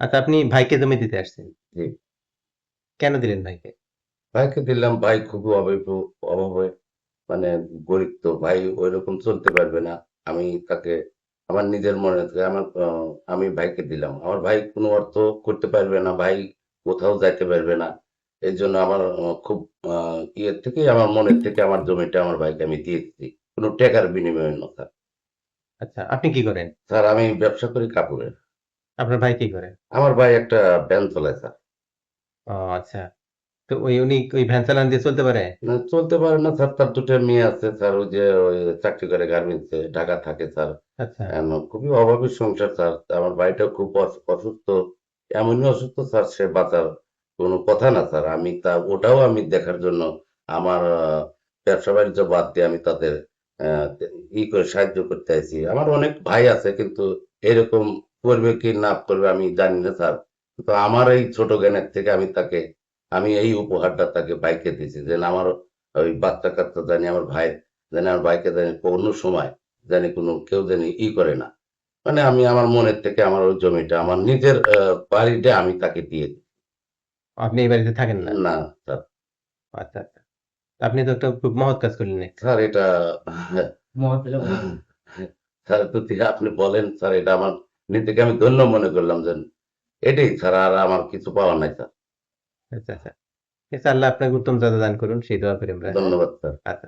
আচ্ছা, আপনি ভাইকে জমি দিতে আসছেন। জি। কেন দিলেন ভাইকে? ভাইকে দিলাম, ভাই খুবই অভাবে মানে গরিব তো ভাই ঐরকম চলতে পারবে না। আমি তাকে আমার নিজের মনে থেকে আমি ভাইকে দিলাম। আমার ভাই কোনো অর্থ করতে পারবে না। ভাই কোথাও যাইতে পারবে না। এজন্য আমার খুব আ ইয়ের থেকে আমার মনের থেকে আমার জমিটা আমার ভাইকে আমি দিয়ে দিচ্ছি। কোনো টাকার বিনিময়ে না স্যার। আচ্ছা, আপনি কি করেন? স্যার আমি ব্যবসা করি কাপড়ের। আপনার ভাই কি করে? আমার ভাই একটা ভ্যান চালায় স্যার। ও আচ্ছা। তো উনি ওই ভ্যান চালান দিয়ে চলতে পারে? না চলতে পারে না স্যার, তার ২ টা মেয়ে আছে স্যার, ওই যে ওই চাকরি করে গার্মেন্টসে, ঢাকা থাকে স্যার। আচ্ছা, খুবই অভাবের সংসার স্যার। তা আমার ভাইটাও খুব অসুস্থ। এমনই অসুস্থ স্যার, সে বাঁচার কোনো কথা না স্যার। আমি ওটাও আমি দেখার জন্য আমার ব্যবসা-বাণিজ্য বাদ দিয়ে আমি তাদের আ করে সাহায্য করতে আইছি। আমার অনেক ভাই আছে কিন্তু এরকম করবে কি না করবে আমি জানি না স্যার। কিন্তু আমার এই ছোট জ্ঞানের থেকে আমি এই উপহারটা তাকে ভাইকে দিছি। যেন আমার ওই বাচ্চা-কাচ্চা জানি আমার ভাই জানি আমার ভাইকে জানি অন্য সময় জানি কেউ জানি করে না। মানে আমি আমার মনের থেকে আমার ওই জমিটা আমার নিজের বাড়িটা আমি তাকে দিয়ে দিই। আপনি এই বাড়িতে থাকেন না। না স্যার, আচ্ছা, আচ্ছা। আপনি তো একটা খুব মহৎ কাজ করলেন একটা। স্যার এটা স্যার যদি আপনি বলেন স্যার, এটা আমার নিজেকে আমি ধন্য মনে করলাম যে এটাই স্যার, আর আমার কিছু পাওয়ার নাই স্যার। আচ্ছা, আচ্ছা। ঠিক আছে, আল্লাহ আপনাকে উত্তম যাতে দান করুন সেই দোয়া করি আমরা, হ্যাঁ? ধন্যবাদ স্যার। আচ্ছা।